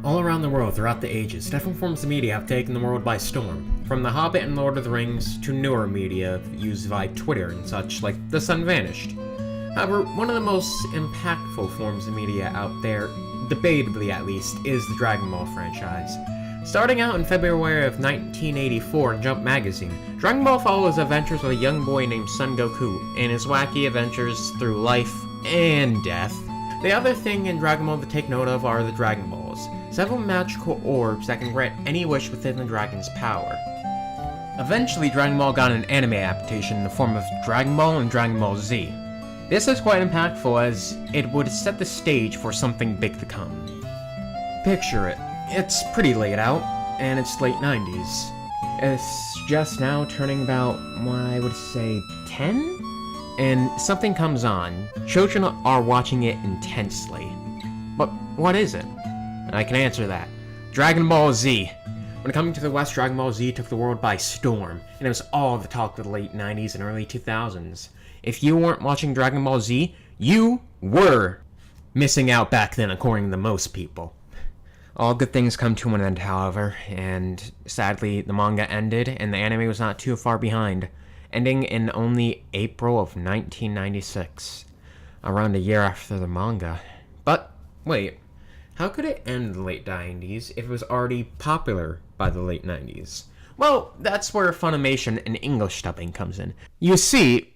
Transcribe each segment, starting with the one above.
All around the world throughout the ages, different forms of media have taken the world by storm. From The Hobbit and Lord of the Rings to newer media used via Twitter and such, like The Sun Vanished. However, one of the most impactful forms of media out there, debatably at least, is the Dragon Ball franchise. Starting out in February of 1984 in Jump magazine, Dragon Ball follows the adventures of a young boy named Son Goku and his wacky adventures through life and death. The other thing in Dragon Ball to take note of are the Dragon Balls, several magical orbs that can grant any wish within the dragon's power. Eventually, Dragon Ball got an anime adaptation in the form of Dragon Ball and Dragon Ball Z. This is quite impactful as it would set the stage for something big to come. Picture it. It's pretty late out, and it's late 90s. It's just now turning about, I would say, 10? And something comes on. Children are watching it intensely. But what is it? I can answer that. Dragon Ball Z. When coming to the West, Dragon Ball Z took the world by storm, and it was all the talk of the late 90s and early 2000s. If you weren't watching Dragon Ball Z, you were missing out back then, according to most people. All good things come to an end, however, and sadly, the manga ended, and the anime was not too far behind, ending in only April of 1996, around a year after the manga. But, wait, how could it end in the late 90s if it was already popular by the late 90s? Well, that's where Funimation and English dubbing comes in. You see,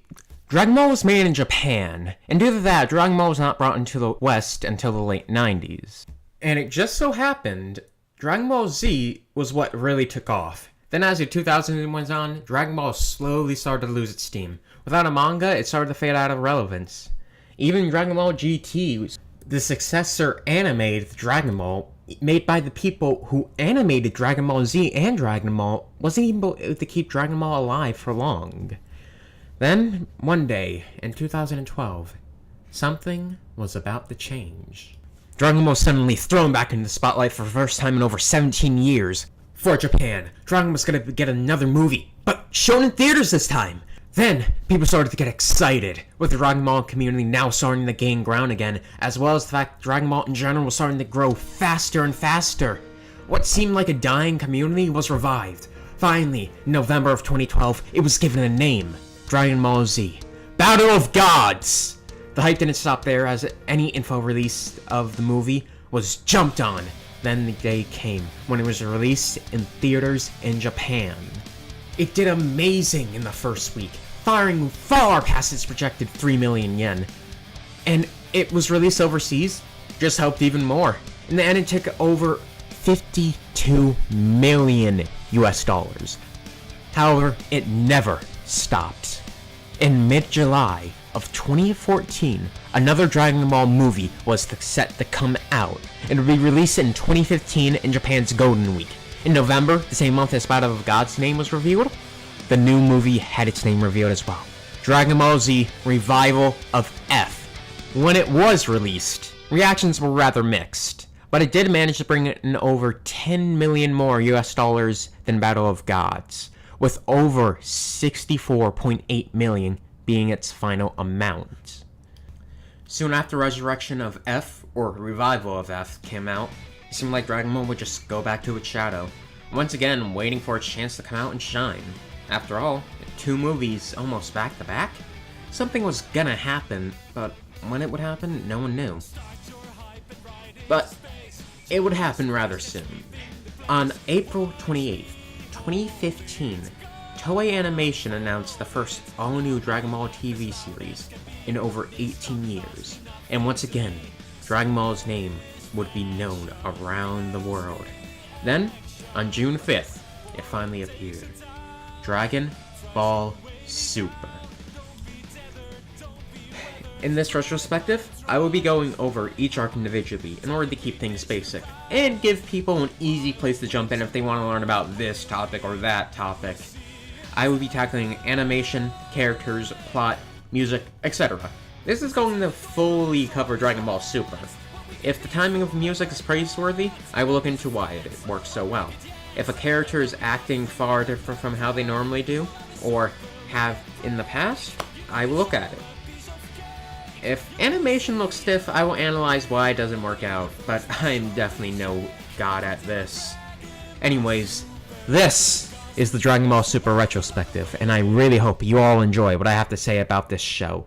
Dragon Ball was made in Japan, and due to that, Dragon Ball was not brought into the West until the late 90s. And it just so happened, Dragon Ball Z was what really took off. Then as the 2000s went on, Dragon Ball slowly started to lose its steam. Without a manga, it started to fade out of relevance. Even Dragon Ball GT, the successor anime to Dragon Ball, made by the people who animated Dragon Ball Z and Dragon Ball, wasn't able to keep Dragon Ball alive for long. Then, one day, in 2012, something was about to change. Dragon Ball was suddenly thrown back into the spotlight for the first time in over 17 years. For Japan, Dragon Ball was going to get another movie, but shown in theaters this time. Then, people started to get excited, with the Dragon Ball community now starting to gain ground again, as well as the fact that Dragon Ball in general was starting to grow faster and faster. What seemed like a dying community was revived. Finally, in November of 2012, it was given a name. Dragon Ball Z. Battle of Gods! The hype didn't stop there, as any info release of the movie was jumped on. Then the day came when it was released in theaters in Japan. It did amazing in the first week, firing far past its projected 3 million yen. And it was released overseas, just helped even more. In the end, it took over 52 million US dollars. However, it never stopped. In mid-July of 2014, another Dragon Ball movie was set to come out. It would be released in 2015 in Japan's Golden Week. In November, the same month as Battle of God's name was revealed, the new movie had its name revealed as well. Dragon Ball Z Revival of F. When it was released, reactions were rather mixed, but it did manage to bring in over 10 million more US dollars than Battle of Gods, with over 64.8 million being its final amount. Soon after Resurrection of F, or Revival of F, came out, it seemed like Dragon Ball would just go back to its shadow, once again waiting for its chance to come out and shine. After all, 2 movies almost back to back? Something was gonna happen, but when it would happen, no one knew. But it would happen rather soon. On April 28th, 2015, Toei Animation announced the first all-new Dragon Ball TV series in over 18 years. And once again, Dragon Ball's name would be known around the world. Then, on June 5th, it finally appeared. Dragon Ball Super. In this retrospective, I will be going over each arc individually in order to keep things basic, and give people an easy place to jump in if they want to learn about this topic or that topic. I will be tackling animation, characters, plot, music, etc. This is going to fully cover Dragon Ball Super. If the timing of music is praiseworthy, I will look into why it works so well. If a character is acting far different from how they normally do, or have in the past, I will look at it. If animation looks stiff, I will analyze why it doesn't work out, but I'm definitely no god at this. Anyways, this is the Dragon Ball Super Retrospective, and I really hope you all enjoy what I have to say about this show.